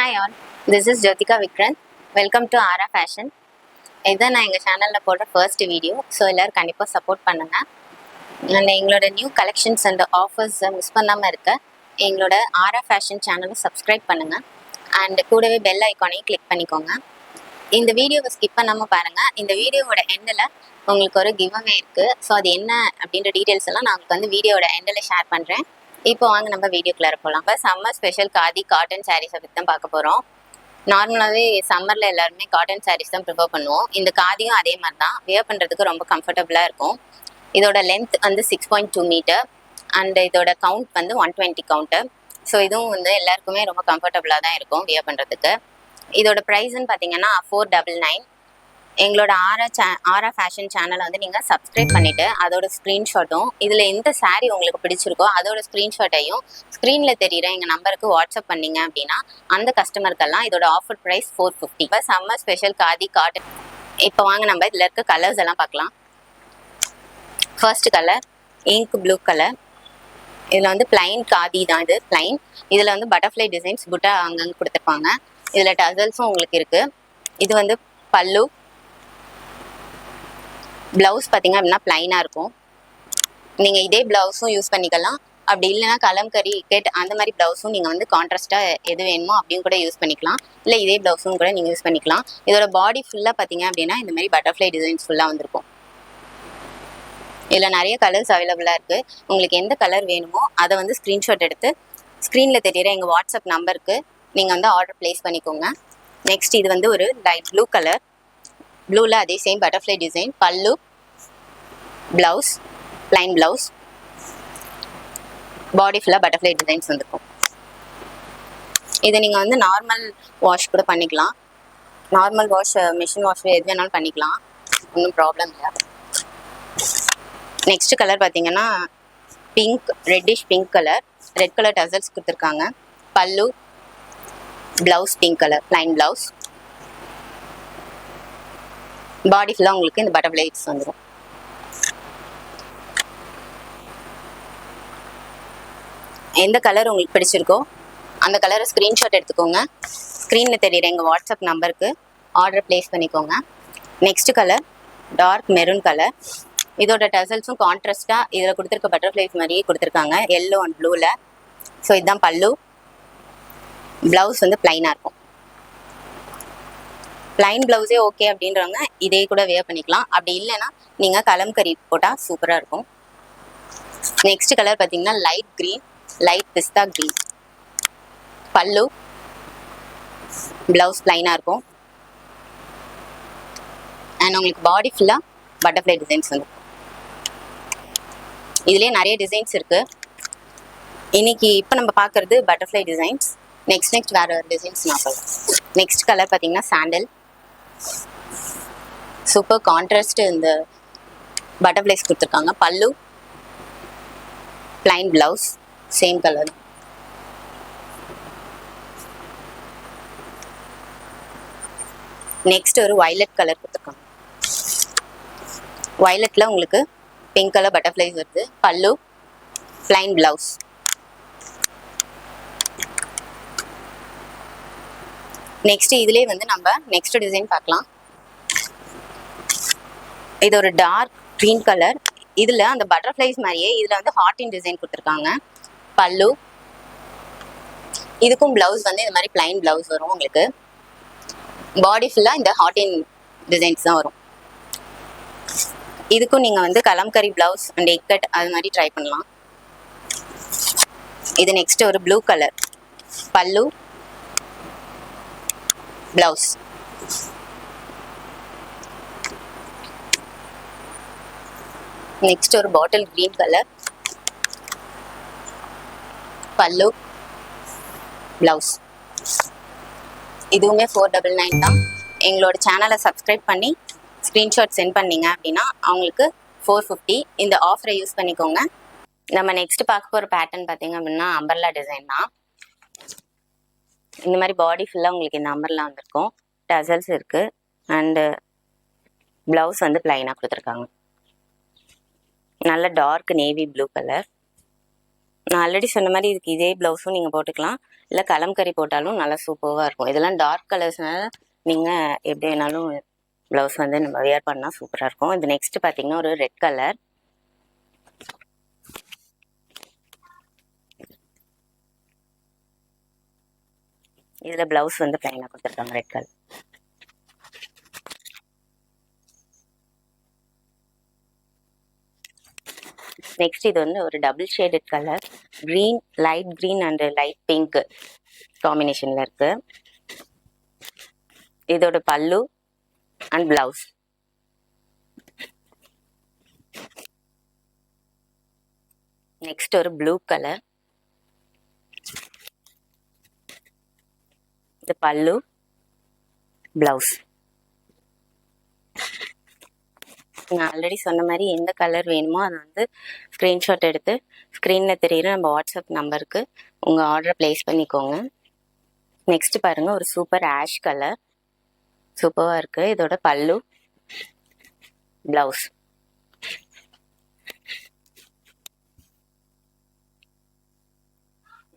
Hi all, this is Jyotika Vikrant. Welcome to Ara Fashion. இதுதான் நான் எங்கள் சேனலில் போடுற ஃபர்ஸ்ட் வீடியோ. ஸோ எல்லோரும் கண்டிப்பாக சப்போர்ட் பண்ணுங்கள். அண்ட் எங்களோட நியூ கலெக்ஷன்ஸ் அண்ட் ஆஃபர்ஸை மிஸ் பண்ணாமல் இருக்க எங்களோட ஆரா ஃபேஷன் சேனலை சப்ஸ்கிரைப் பண்ணுங்கள். அண்ட் கூடவே பெல் ஐக்கானையும் கிளிக் பண்ணிக்கோங்க. இந்த வீடியோவை ஸ்கிப் பண்ணாமல் பாருங்கள். இந்த வீடியோவோட எண்டில் உங்களுக்கு ஒரு கிவ் அவே இருக்குது. ஸோ அது என்ன அப்படின்ற டீட்டெயில்ஸ் எல்லாம் நான் உங்களுக்கு வந்து வீடியோவோட எண்டில் ஷேர் பண்ணுறேன். இப்போ வாங்க நம்ம வீடியோக்குள்ளே போகலாம். இப்போ சம்மர் ஸ்பெஷல் காதி காட்டன் சாரீஸை பற்றி தான் பார்க்க போகிறோம். நார்மலாகவே சம்மரில் எல்லாருமே காட்டன் சாரீஸ் தான் ப்ரிஃபர் பண்ணுவோம். இந்த காதியும் அதே மாதிரி தான். வியர் பண்ணுறதுக்கு ரொம்ப கம்ஃபர்டபுளாக இருக்கும். இதோட லென்த் வந்து 6.2 மீட்டர் அண்ட் இதோட கவுண்ட் வந்து 120 கவுண்ட்டு. ஸோ இதுவும் வந்து எல்லாருக்குமே ரொம்ப கம்ஃபர்டபுளாக தான் இருக்கும் வியர் பண்ணுறதுக்கு. இதோட ப்ரைஸ்ன்னு பார்த்தீங்கன்னா 499. எங்களோட ஆரா ஃபேஷன் சேனலை வந்து நீங்கள் சப்ஸ்கிரைப் பண்ணிவிட்டு அதோட ஸ்க்ரீன்ஷாட்டும் இதில் எந்த சாரீ உங்களுக்கு பிடிச்சிருக்கோ அதோட ஸ்க்ரீன்ஷாட்டையும் ஸ்க்ரீனில் தெரிகிற எங்கள் நம்பருக்கு வாட்ஸ்அப் பண்ணிங்க அப்படின்னா அந்த கஸ்டமருக்கெல்லாம் இதோட ஆஃபர் ப்ரைஸ் 450. இப்போ சம்மர் ஸ்பெஷல் காதி காட்டன். இப்போ வாங்க நம்ம இதில் இருக்க கலர்ஸ் எல்லாம் பார்க்கலாம். First colour ink blue colour. இதில் வந்து பிளைன் காதி தான். இது பிளைன். இதில் வந்து பட்டர்ஃப்ளை டிசைன்ஸ் புட்டா அங்கங்கே கொடுத்துருப்பாங்க. இதில் டசல்ஸும் உங்களுக்கு இருக்குது. இது வந்து பல்லு. ப்ளவுஸ் பார்த்தீங்க அப்படின்னா ப்ளைனாக இருக்கும். நீங்கள் இதே ப்ளவுஸும் யூஸ் பண்ணிக்கலாம். அப்படி இல்லைன்னா கலம்கரி அந்த மாதிரி ப்ளவுஸும் நீங்கள் வந்து கான்ட்ராஸ்ட்டாக எது வேணுமோ அப்படியும் கூட யூஸ் பண்ணிக்கலாம். இல்லை இதே ப்ளவுஸும் கூட நீங்கள் யூஸ் பண்ணிக்கலாம். இதோட பாடி ஃபுல்லாக பார்த்தீங்க அப்படின்னா இந்த மாதிரி பட்டர்ஃப்ளை டிசைன்ஸ் ஃபுல்லாக வந்திருக்கும். இதில் நிறைய கலர்ஸ் அவைலபிளாக இருக்குது. உங்களுக்கு எந்த கலர் வேணுமோ அதை வந்து ஸ்க்ரீன்ஷாட் எடுத்து ஸ்க்ரீனில் தெரியிற எங்கள் வாட்ஸ்அப் நம்பருக்கு நீங்கள் வந்து ஆர்டர் ப்ளேஸ் பண்ணிக்கோங்க. நெக்ஸ்ட் இது வந்து ஒரு லைட் ப்ளூ கலர். ப்ளூவில் அதே சேம் பட்டர்ஃப்ளை டிசைன். பல்லு, ப்ளவுஸ் பிளைன் ப்ளவுஸ், பாடி ஃபுல்லாக பட்டர்ஃப்ளை டிசைன்ஸ் வந்துருக்கும். இதை நீங்கள் வந்து நார்மல் வாஷ் கூட பண்ணிக்கலாம். நார்மல் வாஷ், மிஷின் வாஷ் எது வேணாலும் பண்ணிக்கலாம். ஒன்றும் ப்ராப்ளம் இல்லை. நெக்ஸ்ட் கலர் பார்த்தீங்கன்னா pink, reddish pink colour. Red colour tassels கொடுத்துருக்காங்க. பல்லு, blouse pink colour plain blouse. Body ஃபுல்லாக உங்களுக்கு இந்த பட்டர்ஃப்ளைஸ் வந்துடும். எந்த கலர் உங்களுக்கு பிடிச்சிருக்கோ அந்த கலரை ஸ்க்ரீன்ஷாட் எடுத்துக்கோங்க. ஸ்க்ரீனில் தெரியுற எங்கள் வாட்ஸ்அப் நம்பருக்கு ஆர்டர் ப்ளேஸ் பண்ணிக்கோங்க. Next colour dark maroon colour. இதோட டசல்ஸும் கான்ட்ராஸ்ட்டாக இதில் கொடுத்துருக்க பட்டர்ஃப்ளைஸ் மாதிரியே கொடுத்துருக்காங்க, எல்லோ அண்ட் ப்ளூவில். ஸோ இதுதான் பல்லு. ப்ளவுஸ் வந்து ப்ளைனாக இருக்கும். ப்ளைன் ப்ளவுஸே ஓகே அப்படின்றவங்க இதே கூட வேர் பண்ணிக்கலாம். அப்படி இல்லைன்னா நீங்கள் கலம்கரி போட்டால் சூப்பராக இருக்கும். நெக்ஸ்ட் கலர் பார்த்தீங்கன்னா லைட் க்ரீன், லைட் பிஸ்தா க்ரீன். பல்லு, ப்ளவுஸ் ப்ளைனாக இருக்கும். அண்ட் உங்களுக்கு பாடி ஃபுல்லாக பட்டர்ஃப்ளை டிசைன்ஸ் வந்து. இதுலேயே நிறைய டிசைன்ஸ் இருக்குது. இன்னைக்கு இப்போ நம்ம பார்க்குறது பட்டர்ஃப்ளை டிசைன்ஸ். நெக்ஸ்ட் வேறு டிசைன்ஸ் நான் சொல்கிறேன். நெக்ஸ்ட் கலர் பார்த்தீங்கன்னா சாண்டல். சூப்பர் கான்ட்ராஸ்ட் இந்த பட்டர்ஃப்ளைஸ் கொடுத்துருக்காங்க. பல்லு, plain blouse same colour. Next ஒரு வயலட் கலர் கொடுத்துருக்காங்க. வயலட்டில் உங்களுக்கு பிங்க் கலர் பட்டர்ஃப்ளைஸ் வருது. பல்லு, பிளைன் ப்ளவுஸ். நெக்ஸ்ட் இதுலேயே வந்து நம்ம நெக்ஸ்ட் டிசைன் பார்க்கலாம். இது ஒரு டார்க் க்ரீன் கலர். இதில் அந்த பட்டர்ஃப்ளைஸ் மாதிரியே இதில் வந்து ஹார்ட்டின் டிசைன் கொடுத்துருக்காங்க. பல்லு. இதுக்கும் ப்ளவுஸ் வந்து இந்த மாதிரி பிளைன் ப்ளவுஸ் வரும் உங்களுக்கு. பாடி ஃபுல்லாக இந்த ஹார்ட்டின் டிசைன்ஸ் தான் வரும். இதுக்கும் நீங்கள் வந்து கலம்கரி ப்ளவுஸ் அண்ட் எக்கட் அது மாதிரி ட்ரை பண்ணலாம். இது நெக்ஸ்ட் ஒரு ப்ளூ கலர். பல்லு, ப்ளவுஸ். நெக்ஸ்ட் ஒரு பாட்டில் க்ரீன் கலர். பல்லு, ப்ளவுஸ். இதுவுமே 499 தான். எங்களோட சேனலை சப்ஸ்கிரைப் பண்ணி ஸ்க்ரீன்ஷாட் சென்ட் பண்ணிங்க அப்படின்னா அவங்களுக்கு 450. இந்த ஆஃபரை யூஸ் பண்ணிக்கோங்க. நம்ம நெக்ஸ்ட் பார்க்க போகிற பேட்டர்ன் பார்த்தீங்க அப்படின்னா அம்பர்லா டிசைன் தான். இந்த மாதிரி பாடி ஃபுல்லாக உங்களுக்கு இந்த அம்பர்லா வந்திருக்கும். டசல்ஸ் இருக்குது அண்டு ப்ளவுஸ் வந்து ப்ளைனாக கொடுத்துருக்காங்க. நல்ல டார்க் நேவி ப்ளூ கலர். நான் ஆல்ரெடி சொன்ன மாதிரி இதுக்கு இதே ப்ளவுஸும் நீங்கள் போட்டுக்கலாம், இல்லை கலம்கரி போட்டாலும் நல்லா சூப்பராக இருக்கும். இதெல்லாம் டார்க் கலர்ஸ்னால நீங்கள் எப்படி வேணாலும் ப்ளவுஸ் வந்து நம்ம வியர் பண்ணால் சூப்பராக இருக்கும். இது நெக்ஸ்ட் பார்த்தீங்கன்னா ஒரு ரெட் கலர். இதில் ப்ளவுஸ் வந்து பிளைனாக கொடுத்துருக்காங்க ரெட் கலர். நெக்ஸ்ட் இது வந்து ஒரு double shaded colour, green, light green and light pink காம்பினேஷனில் இருக்கு. இதோட பல்லு அண்ட் பிளவுஸ். நெக்ஸ்ட் ஒரு ப்ளூ கலர். இது பல்லு, பிளவுஸ். நான் ஆல்ரெடி சொன்ன மாதிரி எந்த கலர் வேணுமோ அதை வந்து ஸ்க்ரீன்ஷாட் எடுத்து ஸ்க்ரீனில் தெரியுற நம்ம வாட்ஸ்அப் நம்பருக்கு உங்கள் ஆர்டரை ப்ளேஸ் பண்ணிக்கோங்க. நெக்ஸ்ட் பாருங்கள் ஒரு சூப்பர் ஆஷ் கலர், சூப்பராக இருக்குது. இதோட பல்லு, ப்ளவுஸ்.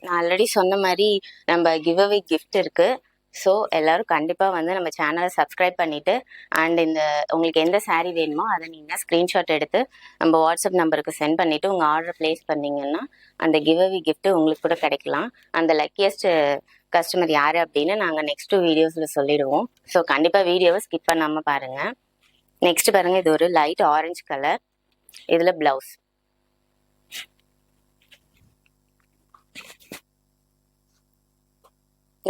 நான் ஆல்ரெடி சொன்ன மாதிரி நம்ம கிவ் அவே கிஃப்ட் இருக்குது. ஸோ எல்லோரும் கண்டிப்பாக வந்து நம்ம சேனலை சப்ஸ்கிரைப் பண்ணிவிட்டு அண்ட் இந்த உங்களுக்கு எந்த சாரீ வேணுமோ அதை நீங்கள் ஸ்க்ரீன்ஷாட் எடுத்து நம்ம வாட்ஸ்அப் நம்பருக்கு சென்ட் பண்ணிவிட்டு உங்கள் ஆர்டர் ப்ளேஸ் பண்ணிங்கன்னா அந்த கிவ் அவே கிஃப்ட்டு உங்களுக்கு கூட கிடைக்கலாம். அந்த லக்கியஸ்ட் கஸ்டமர் யார் அப்படின்னு நாங்கள் நெக்ஸ்ட்டு வீடியோஸில் சொல்லிடுவோம். ஸோ கண்டிப்பாக வீடியோவை ஸ்கிப் பண்ணாமல் பாருங்கள். நெக்ஸ்ட் பாருங்கள், இது ஒரு லைட் ஆரஞ்சு கலர். இதில் ப்ளவுஸ்.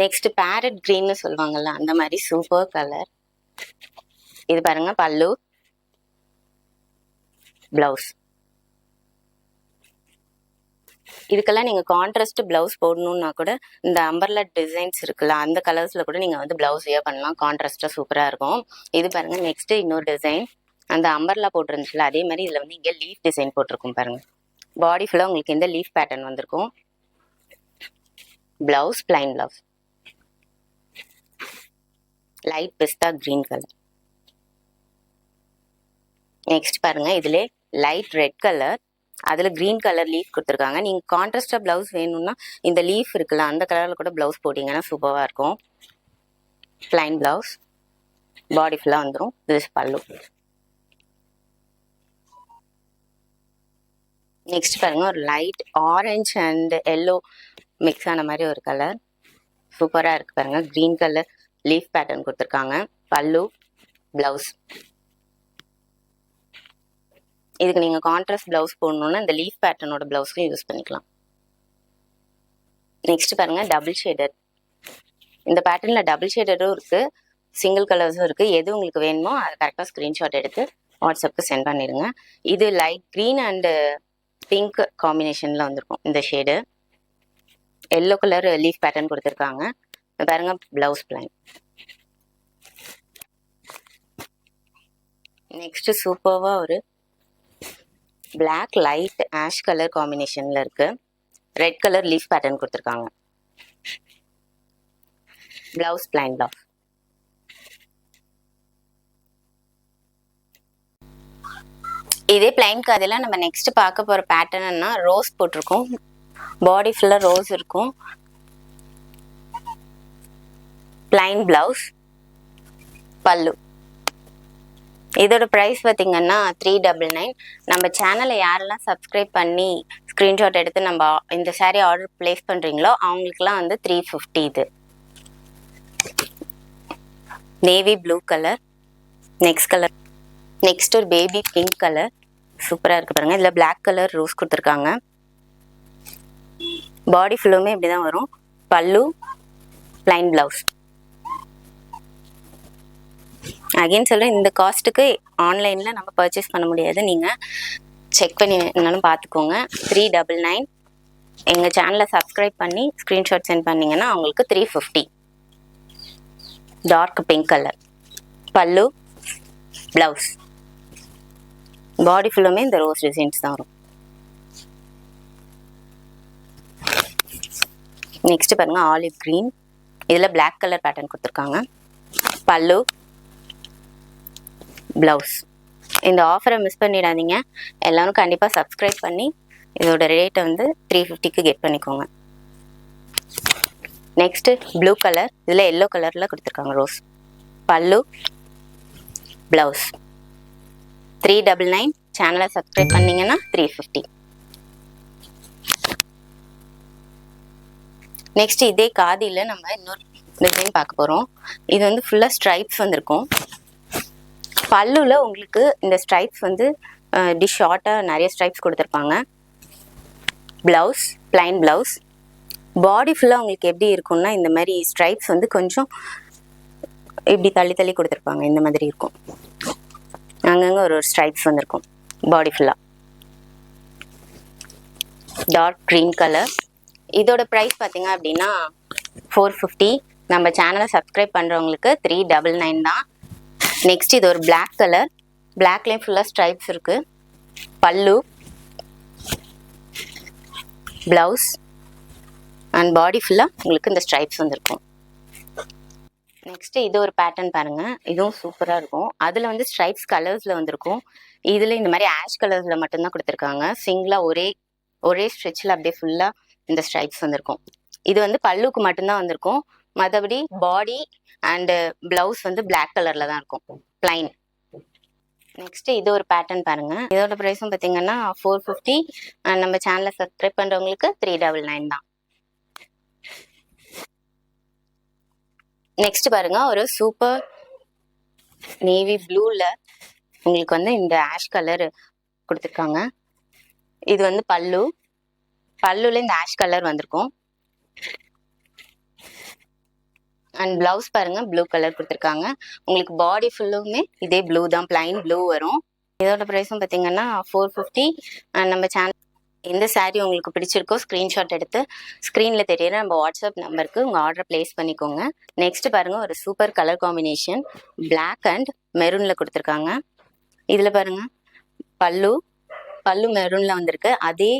நெக்ஸ்ட் பேரட் கிரீன்னு சொல்லுவாங்கல்ல அந்த மாதிரி சூப்பர் கலர். இது பாருங்க பல்லு, பிளவுஸ். இதுக்கெல்லாம் நீங்கள் கான்ட்ராஸ்ட் ப்ளவுஸ் போடணுன்னா கூட இந்த அம்பர்லா டிசைன்ஸ் இருக்குல்ல அந்த கலர்ஸில் கூட நீங்கள் வந்து ப்ளவுஸ் வியர் பண்ணலாம். கான்ட்ராஸ்ட்டாக சூப்பராக இருக்கும். இது பாருங்கள் நெக்ஸ்ட்டு இன்னொரு டிசைன். அந்த அம்பர்லா போட்டிருந்துச்சுல அதே மாதிரி இதில் வந்து இங்கே லீஃப் டிசைன் போட்டிருக்கும் பாருங்கள். பாடி ஃபுல்லாக உங்களுக்கு இந்த லீஃப் பேட்டர்ன் வந்திருக்கும். ப்ளவுஸ் பிளைன் ப்ளவுஸ், லைட் பிஸ்தா கிரீன் கலர். நெக்ஸ்ட் பாருங்க இதுல லைட் ரெட் கலர், அதுல கிரீன் கலர் லீஃப் கொடுத்துருக்காங்க. நீங்க கான்ட்ராஸ்டா பிளவுஸ் வேணும்னா இந்த லீஃப் இருக்குல்ல அந்த கலர்ல கூட பிளவுஸ் போட்டீங்கன்னா சூப்பரா இருக்கும். பிளைன் பிளவுஸ், பாடி ஃபுல்லா வந்துடும். திஸ் பல்லு. நெக்ஸ்ட் பாருங்க ஒரு light orange and yellow mix ஆன மாதிரி ஒரு கலர், சூப்பரா இருக்கு பாருங்க. கிரீன் கலர் லீஃப் பேட்டர்ன் கொடுத்துருக்காங்க. பல்லு, பிளவுஸ். இதுக்கு நீங்க கான்ட்ராஸ்ட் பிளவுஸ் போடணும்னா இந்த லீஃப் பேட்டர்னோட பிளவுஸ்க்கும் யூஸ் பண்ணிக்கலாம். நெக்ஸ்ட் பாருங்க டபுள் ஷேடட். இந்த பேட்டர்ன்ல டபுள் ஷேடடும் இருக்கு, சிங்கிள் கலர்ஸும் இருக்கு. எது உங்களுக்கு வேணுமோ அதை கரெக்டாக ஸ்கிரீன்ஷாட் எடுத்து வாட்ஸ்அப்புக்கு சென்ட் பண்ணிடுங்க. இது லைட் கிரீன் அண்ட் பிங்க் காம்பினேஷன்ல வந்திருக்கும் இந்த shade. Yellow colour leaf pattern கொடுத்துருக்காங்க பாருங்க. Blouse plain. நெக்ஸ்ட் சூப்பர்வா ஒரு பிளாக் லைட் ஆஷ் கலர் காம்பினேஷன்ல இருக்கு. ரெட் கலர் லீஃப் பேட்டர்ன் கொடுத்துருக்காங்க. Blouse plain blouse. இதே பிளைன்க்கு அதெல்லாம் நம்ம நெக்ஸ்ட் பார்க்க போற பேட்டர்ன்னா ரோஸ் போட்டிருக்கோம். பாடி ஃபுல்லா ரோஸ் இருக்கும். பிளைன் பிளவுஸ், பல்லு. இதோட ப்ரைஸ் பார்த்தீங்கன்னா 399. நம்ம சேனலை யாரெல்லாம் சப்ஸ்கிரைப் பண்ணி ஸ்க்ரீன்ஷாட் எடுத்து நம்ம இந்த சாரீ ஆர்டர் பிளேஸ் பண்ணுறீங்களோ அவங்களுக்குலாம் வந்து 350. இது நேவி ப்ளூ கலர். நெக்ஸ்ட் ஒரு பேபி பிங்க் கலர், சூப்பராக இருக்குது பாருங்கள். இதில் பிளாக் கலர் ரோஸ் கொடுத்துருக்காங்க. பாடி ஃபுல்லுமே இப்படி தான் வரும். பல்லு, பிளைன் பிளவுஸ். அகைன் சொல்கிறேன், இந்த காஸ்ட்டுக்கு ஆன்லைனில் நம்ம பர்ச்சேஸ் பண்ண முடியாது. நீங்கள் செக் பண்ணி என்னன்னு பார்த்துக்கோங்க. 399. எங்கள் சேனலை சப்ஸ்கிரைப் பண்ணி ஸ்க்ரீன்ஷாட் சென்ட் பண்ணிங்கன்னா அவங்களுக்கு 350. டார்க் பிங்க் கலர், பல்லு, ப்ளவுஸ். பாடி ஃபுல்லுமே இந்த ரோஸ் டிசைன்ஸ் தான் வரும். நெக்ஸ்ட் பாருங்க ஆலிவ் கிரீன். இதில் பிளாக் கலர் பேட்டர்ன் கொடுத்துருக்காங்க. பல்லு, ப்ளவுஸ். இந்த ஆஃபரை மிஸ் பண்ணிடாதீங்க. எல்லாரும் கண்டிப்பாக சப்ஸ்கிரைப் பண்ணி இதோட ரேட்டை வந்து 350க்கு கெட் பண்ணிக்கோங்க. நெக்ஸ்ட்டு ப்ளூ கலர், இதில் எல்லோ கலரில் கொடுத்துருக்காங்க ரோஸ். பல்லு, ப்ளவுஸ் 399. சேனலை சப்ஸ்கிரைப் பண்ணிங்கன்னா 350. நெக்ஸ்ட் இதே காதியில் நம்ம இன்னொரு டிசைன் பார்க்க போகிறோம். இது வந்து ஃபுல்லாக ஸ்ட்ரைப்ஸ் வந்திருக்கும். பல்லுவில் உங்களுக்கு இந்த ஸ்ட்ரைப்ஸ் வந்து ஷார்ட்டாக நிறைய ஸ்ட்ரைப்ஸ் கொடுத்துருப்பாங்க. Blouse plain blouse. பாடி ஃபுல்லாக உங்களுக்கு எப்படி இருக்கும்னா இந்த மாதிரி ஸ்ட்ரைப்ஸ் வந்து கொஞ்சம் இப்படி தள்ளி தள்ளி கொடுத்துருப்பாங்க. இந்த மாதிரி இருக்கும். அங்கங்கே ஒரு ஸ்ட்ரைப்ஸ் வந்திருக்கும் பாடி ஃபுல்லாக. Dark green colour. இதோட ப்ரைஸ் பார்த்தீங்க அப்படின்னா 450. நம்ம சேனலை சப்ஸ்கிரைப் பண்ணுறவங்களுக்கு 399 தான். நெக்ஸ்ட் இது ஒரு பிளாக் கலர். பிளாக்லேயும் ஃபுல்லாக ஸ்ட்ரைப்ஸ் இருக்குது. பல்லு, ப்ளவுஸ் அண்ட் பாடி ஃபுல்லாக உங்களுக்கு இந்த ஸ்ட்ரைப்ஸ் வந்திருக்கும். நெக்ஸ்ட்டு இது ஒரு பேட்டர்ன் பாருங்கள். இதுவும் சூப்பராக இருக்கும். அதில் வந்து ஸ்ட்ரைப்ஸ் கலர்ஸில் வந்திருக்கும். இதில் இந்த மாதிரி ஆஷ் கலர்ஸில் மட்டும்தான் கொடுத்துருக்காங்க. சிங்கிளாக ஒரே ஸ்ட்ரெச்சில் அப்படியே ஃபுல்லாக இந்த ஸ்ட்ரைப்ஸ் வந்திருக்கும். இது வந்து பல்லுக்கு மட்டும்தான் வந்திருக்கும். மற்றபடி பாடி அண்டு ப்ளவுஸ் வந்து பிளாக் கலரில் தான் இருக்கும், பிளைன். நெக்ஸ்ட்டு இது ஒரு பேட்டர்ன் பாருங்கள். இதோட ப்ரைஸும் பார்த்தீங்கன்னா 450. நம்ம சேனலை சப்ஸ்கிரைப் பண்ணுறவங்களுக்கு 399 தான். நெக்ஸ்ட் பாருங்க, ஒரு சூப்பர் நேவி ப்ளூவில் உங்களுக்கு வந்து இந்த ஆஷ் கலர் கொடுத்துருக்காங்க. இது வந்து பல்லுல இந்த ஆஷ் கலர் வந்திருக்கும். அண்ட் ப்ளவுஸ் பாருங்க ப்ளூ கலர் கொடுத்துருக்காங்க. உங்களுக்கு பாடி ஃபுல்லுமே இதே ப்ளூ தான், பிளைன் ப்ளூ வரும். இதோட ப்ரைஸும் பார்த்தீங்கன்னா 450. நம்ம சேனல் எந்த சாரீ உங்களுக்கு பிடிச்சிருக்கோ ஸ்க்ரீன்ஷாட் எடுத்து ஸ்க்ரீனில் தெரியுற நம்ம வாட்ஸ்அப் நம்பருக்கு உங்கள் ஆர்டரை ப்ளேஸ் பண்ணிக்கோங்க. நெக்ஸ்ட் பாருங்கள், ஒரு super colour combination black and மெரூனில் கொடுத்துருக்காங்க. இதில் பாருங்கள் பல்லு மெரூனில் வந்திருக்கு. அதே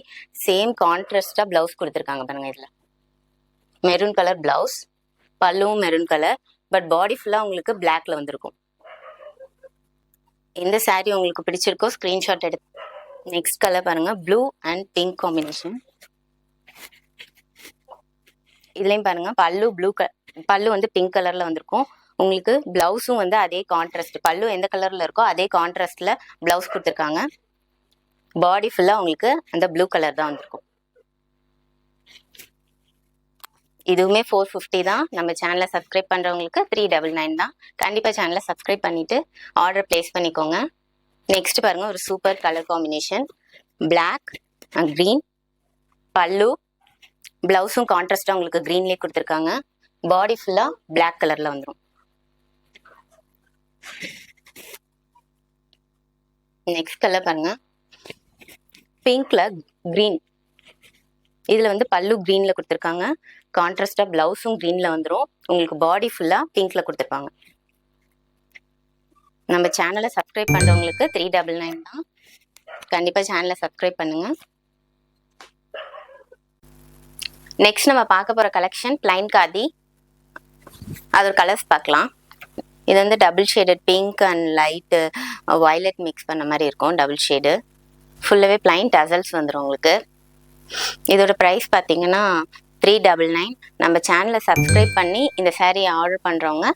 சேம் கான்ட்ராஸ்டாக ப்ளவுஸ் கொடுத்துருக்காங்க பாருங்கள். இதில் மெரூன் கலர் ப்ளவுஸ், பல்லுவும் மெரூன் கலர், பட் பாடி ஃபுல்லாக உங்களுக்கு பிளாக்ல வந்திருக்கும். எந்த சாரீ உங்களுக்கு பிடிச்சிருக்கோ ஸ்க்ரீன்ஷாட் எடுத்து. நெக்ஸ்ட் கலர் பாருங்க, ப்ளூ அண்ட் பிங்க் காம்பினேஷன். இதுலயும் பாருங்க பல்லு வந்து பிங்க் கலர்ல வந்திருக்கும். உங்களுக்கு பிளவுஸும் வந்து அதே கான்ட்ராஸ்ட், பல்லு எந்த கலர்ல இருக்கோ அதே கான்ட்ராஸ்ட்ல பிளவுஸ் கொடுத்துருக்காங்க. பாடி ஃபுல்லா உங்களுக்கு அந்த ப்ளூ கலர் தான் வந்திருக்கும். இதுவுமே 450 தான். நம்ம சேனலை சப்ஸ்கிரைப் பண்றவங்களுக்கு 399 தான். கண்டிப்பா சேனலை சப்ஸ்கிரைப் பண்ணிட்டு ஆர்டர் பிளேஸ் பண்ணிக்கோங்க. நெக்ஸ்ட் பாருங்க, ஒரு super colour combination black and green. பல்லு பிளவுஸும் கான்ட்ராஸ்டா உங்களுக்கு கிரீன்லேயே கொடுத்துருக்காங்க. பாடி ஃபுல்லா பிளாக் கலர்ல வந்துடும். நெக்ஸ்ட் கலர் பாருங்க, பிங்க்ல கிரீன். இதுல வந்து பல்லு கிரீன்ல கொடுத்துருக்காங்க. கான்ட்ராஸ்டா பிளவுஸும் கிரீன்ல வந்துடும். உங்களுக்கு பாடி ஃபுல்லா பிங்க்ல கொடுத்துருப்பாங்க. நம்ம சேனலை சப்ஸ்கிரைப் பண்றவங்களுக்கு 399 தான். கண்டிப்பா சேனலை சப்ஸ்கிரைப் பண்ணுங்க. நெக்ஸ்ட் நம்ம பார்க்க போற கலெக்ஷன் பிளைன் காதி. அதோட கலர்ஸ் பார்க்கலாம். இது வந்து double shaded pink and light violet mix பண்ண மாதிரி இருக்கும். டபுள் ஷேடு ஃபுல்லாவே பிளைன் டசல்ஸ் வந்துடும் உங்களுக்கு. இதோட ப்ரைஸ் பார்த்தீங்கன்னா 399. நம்ம சேனலை சப்ஸ்கிரைப் பண்ணி இந்த சாரீ ஆர்டர் பண்ணுறவங்க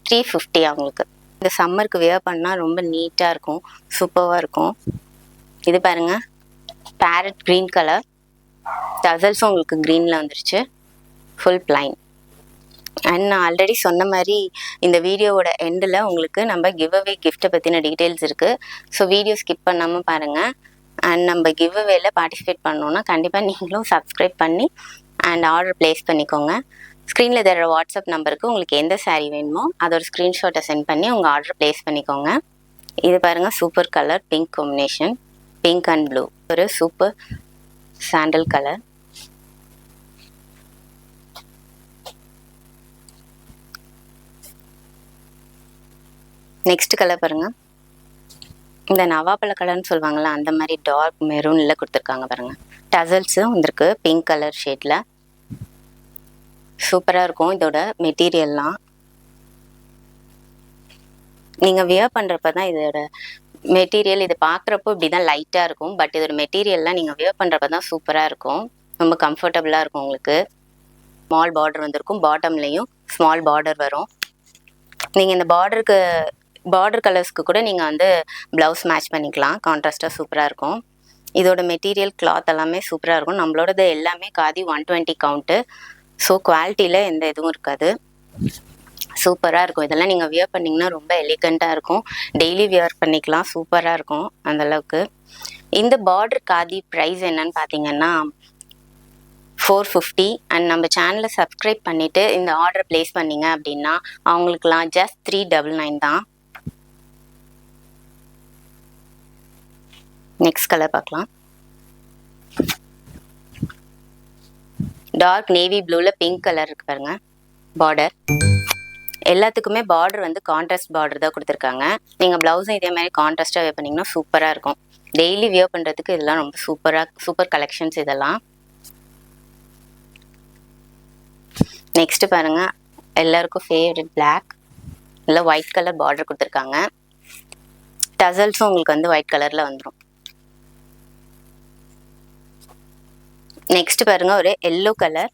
350 அவங்களுக்கு. இந்த சம்மருக்கு வியர் பண்ணால் ரொம்ப நீட்டாக இருக்கும், சூப்பராக இருக்கும். இது பாருங்க, பேரட் க்ரீன் கலர், டசல்ஸும் உங்களுக்கு க்ரீனில் வந்துருச்சு. Full plain. அண்ட் நான் ஆல்ரெடி சொன்ன மாதிரி இந்த வீடியோவோட எண்டில் உங்களுக்கு நம்ம கிவ் அவே கிஃப்ட்டை பற்றின டீட்டெயில்ஸ் இருக்குது. ஸோ வீடியோ ஸ்கிப் பண்ணாமல் பாருங்கள். அண்ட் நம்ம கிவ் அவேல பார்ட்டிசிபேட் பண்ணோன்னா கண்டிப்பாக நீங்களும் சப்ஸ்கிரைப் பண்ணி அண்ட் ஆர்டர் ப்ளேஸ் பண்ணிக்கோங்க. ஸ்க்ரீனில் தர வாட்ஸ்அப் நம்பருக்கு உங்களுக்கு எந்த சாரீ வேணுமோ அதோட ஸ்க்ரீன்ஷாட்டை சென்ட் பண்ணி உங்கள் ஆர்டர் ப்ளேஸ் பண்ணிக்கோங்க. இது பாருங்கள், super colour pink combination, pink and blue. ஒரு super sandal colour. Next colour பாருங்க, இந்த நவாப்பழ கலர்னு சொல்லுவாங்கள்ல அந்த மாதிரி டார்க் மெரூனில் கொடுத்துருக்காங்க பாருங்க. டசல்ஸும் வந்திருக்கு பிங்க் கலர் ஷேட்ல. சூப்பராக இருக்கும் இதோட மெட்டீரியல்லாம். நீங்கள் வியர் பண்ணுறப்ப தான் இதோட மெட்டீரியல் இது பார்க்குறப்போ இப்படி தான் லைட்டாக இருக்கும். பட் இதோட மெட்டீரியல்லாம் நீங்கள் வியர் பண்ணுறப்ப தான் சூப்பராக இருக்கும். ரொம்ப கம்ஃபர்டபுளாக இருக்கும் உங்களுக்கு. ஸ்மால் பார்டர் வந்திருக்கும். பாட்டம்லேயும் ஸ்மால் பார்டர் வரும். நீங்கள் இந்த பார்டர் கலர்ஸ்க்கு கூட நீங்கள் வந்து ப்ளவுஸ் மேட்ச் பண்ணிக்கலாம். கான்ட்ராஸ்ட்டாக சூப்பராக இருக்கும். இதோட மெட்டீரியல் கிளாத் எல்லாமே சூப்பராக இருக்கும். நம்மளோடது எல்லாமே காதி 120 கவுண்ட்டு. ஸோ குவாலிட்டியில் எந்த இதுவும் இருக்காது. சூப்பராக இருக்கும். இதெல்லாம் நீங்கள் வியர் பண்ணிங்கன்னா ரொம்ப எலிகண்ட்டாக இருக்கும். டெய்லி வியர் பண்ணிக்கலாம். சூப்பராக இருக்கும் அந்தளவுக்கு. இந்த பார்டர் காதி ப்ரைஸ் என்னன்னு பார்த்தீங்கன்னா 450. அண்ட் நம்ம சேனலை சப்ஸ்கிரைப் பண்ணிவிட்டு இந்த ஆர்டர் ப்ளேஸ் பண்ணிங்க அப்படின்னா அவங்களுக்குலாம் ஜஸ்ட் 399 தான். நெக்ஸ்ட் கலர் பார்க்கலாம். டார்க் நேவி ப்ளூவில் பிங்க் கலர் இருக்கு பாருங்க பார்டர். எல்லாத்துக்குமே பார்டர் வந்து கான்ட்ராஸ்ட் பார்டர் தான் கொடுத்துருக்காங்க. நீங்கள் ப்ளவுஸும் இதே மாதிரி கான்ட்ராஸ்ட்டாக வியர் பண்ணிங்கன்னா சூப்பராக இருக்கும். டெய்லி வியர் பண்ணுறதுக்கு இதெல்லாம் ரொம்ப சூப்பர் கலெக்ஷன்ஸ் இதெல்லாம். நெக்ஸ்ட் பாருங்க, எல்லாருக்கும் ஃபேவரட் பிளாக் இல்லை ஒயிட் கலர் பார்டர் கொடுத்துருக்காங்க. டசல்ஸும் உங்களுக்கு வந்து ஒயிட் கலரில் வந்துடும். நெக்ஸ்ட் பாருங்க, ஒரு எல்லோ கலர்,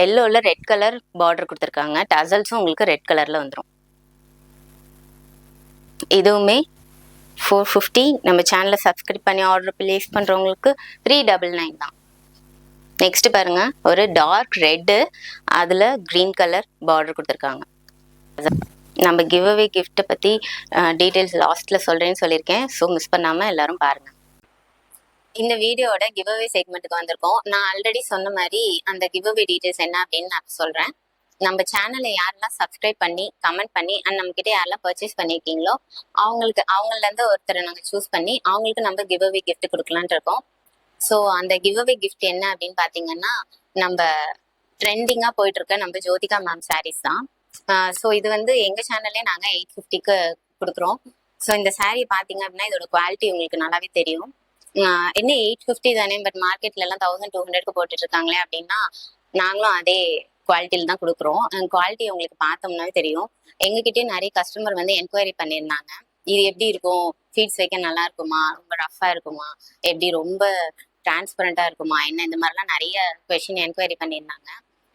எல்லோவில் ரெட் கலர் பார்டர் கொடுத்துருக்காங்க. டசல்ஸும் உங்களுக்கு ரெட் கலரில் வந்துடும். இதுவுமே 450. நம்ம சேனலை சப்ஸ்கிரைப் பண்ணி ஆர்டர் ப்ளேஸ் பண்ணுறவங்களுக்கு 399 தான். நெக்ஸ்ட் பாருங்க, ஒரு டார்க் ரெட்டு, அதில் க்ரீன் கலர் பார்டர் கொடுத்துருக்காங்க. நம்ம கிவ் அவே கிஃப்ட்டை பற்றி டீட்டெயில்ஸ் லாஸ்ட்டில் சொல்கிறேன்னு சொல்லியிருக்கேன். ஸோ மிஸ் பண்ணாமல் எல்லோரும் பாருங்கள். இந்த வீடியோட கிவ் அவே செக்மெண்ட்டுக்கு வந்திருக்கோம். நான் ஆல்ரெடி சொன்ன மாதிரி அந்த கிவ் அவே டீட்டெயில்ஸ் என்ன அப்படின்னு நான் சொல்கிறேன். நம்ம சேனலை யாரெல்லாம் சப்ஸ்கிரைப் பண்ணி கமெண்ட் பண்ணி அண்ட் நம்மக்கிட்ட யாரெல்லாம் பர்ச்சேஸ் பண்ணியிருக்கீங்களோ அவங்கலேருந்து ஒருத்தரை நாங்கள் சூஸ் பண்ணி அவங்களுக்கு நம்ம கிவ் அவே கிஃப்ட் கொடுக்கலான் இருக்கோம். ஸோ அந்த கிவ் அவே கிஃப்ட் என்ன அப்படின்னு பார்த்தீங்கன்னா, நம்ம ட்ரெண்டிங்காக போயிட்டு இருக்க நம்ம ஜோதிகா மேம் சாரீஸ் தான். ஸோ இது வந்து எங்கள் சேனல்லே நாங்கள் 850க்கு கொடுக்குறோம். ஸோ இந்த சாரீ பார்த்தீங்க அப்படின்னா இதோட குவாலிட்டி உங்களுக்கு நல்லாவே தெரியும். என்ன 850 தானே, பட் மார்க்கெட்ல எல்லாம் 1200க்கு போட்டுட்டு இருக்காங்களே அப்படின்னா நாங்களும் அதே குவாலிட்டியில தான் கொடுக்குறோம். குவாலிட்டி உங்களுக்கு பார்த்தோம்னாவே தெரியும். எங்ககிட்டயே நிறைய கஸ்டமர் வந்து என்கொயரி பண்ணியிருந்தாங்க, இது எப்படி இருக்கும், ஃபீட்ஸ் வைக்க நல்லா இருக்குமா, ரொம்ப ரஃபா இருக்குமா, எப்படி ரொம்ப டிரான்ஸ்பரண்டா இருக்குமா, என்ன இந்த மாதிரிலாம் நிறைய கொஸ்டின் என்கொயரி பண்ணியிருந்தாங்க.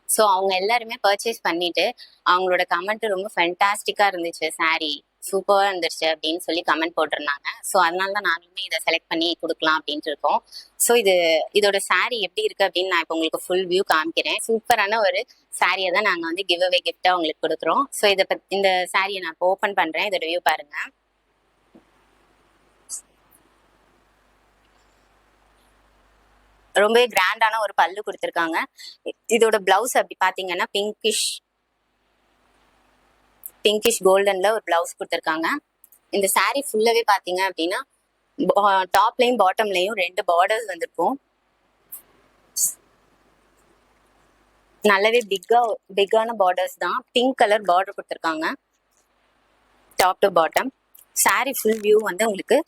ஸோ அவங்க எல்லாருமே பர்ச்சேஸ் பண்ணிட்டு அவங்களோட கமெண்ட் ரொம்ப ஃபென்டாஸ்டிக்கா இருந்துச்சு, சாரீ சூப்பராக இருந்துருச்சு அப்படின்னு சொல்லி கமெண்ட் போட்டிருந்தாங்க. ஸோ அதனால தான் நாங்களுமே இதை செலக்ட் பண்ணி கொடுக்கலாம் அப்படின்ட்டு இருக்கோம். ஸோ இதோட சாரீ எப்படி இருக்கு அப்படின்னு நான் இப்போ உங்களுக்கு ஃபுல் வியூ காமிக்கிறேன். சூப்பரான ஒரு சாரியை தான் நாங்கள் வந்து கிவ் அவே கிஃப்டா உங்களுக்கு கொடுக்குறோம். ஸோ இந்த சாரியை நான் இப்போ ஓப்பன் பண்றேன். இதோட வியூ பாருங்க. ரொம்பவே கிராண்டான ஒரு பல்லு கொடுத்துருக்காங்க. இதோட பிளவுஸ் அப்படி பாத்தீங்கன்னா பிங்கிஷ் கோல்டன்ல ஒரு பிளவுஸ் கொடுத்துருக்காங்க. இந்த சாரீ ஃபுல்லாவே பாத்தீங்க அப்படின்னா டாப்லையும் பாட்டம்லையும் 2 பார்டர்ஸ் வந்திருக்கும். நல்லாவே பிக்கான பார்டர்ஸ் தான். பிங்க் கலர் பார்டர் கொடுத்துருக்காங்க top to bottom. Sari full view வந்து உங்களுக்கு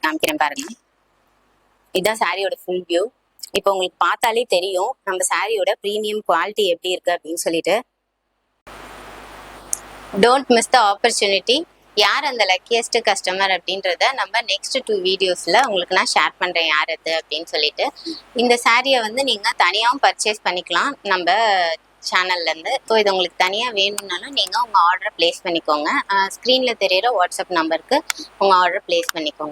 காமிக்கிறேன் பாருங்க. இதுதான் சாரியோட ஃபுல் வியூ. இப்போ உங்களுக்கு பார்த்தாலே தெரியும் நம்ம சாரியோட ப்ரீமியம் குவாலிட்டி எப்படி இருக்கு அப்படின்னு சொல்லிட்டு. Don't miss the opportunity. யார் அந்த லக்கியஸ்ட் கஸ்டமர் அப்படின்றத நம்ம நெக்ஸ்ட் 2 வீடியோஸ்ல உங்களுக்கு நான் ஷேர் பண்றேன் யார் அது அப்படின்னு சொல்லிட்டு. இந்த சாரியை வந்து நீங்க தனியாகவும் பர்ச்சேஸ் பண்ணிக்கலாம் நம்ம சேனல்ல இருந்து. ஸோ இது உங்களுக்கு தனியா வேணும்னாலும் நீங்க உங்க ஆர்டரை பிளேஸ் பண்ணிக்கோங்க. ஸ்க்ரீன்ல தெரியிற வாட்ஸ்அப் நம்பருக்கு உங்க ஆர்டர் பிளேஸ் பண்ணிக்கோங்க.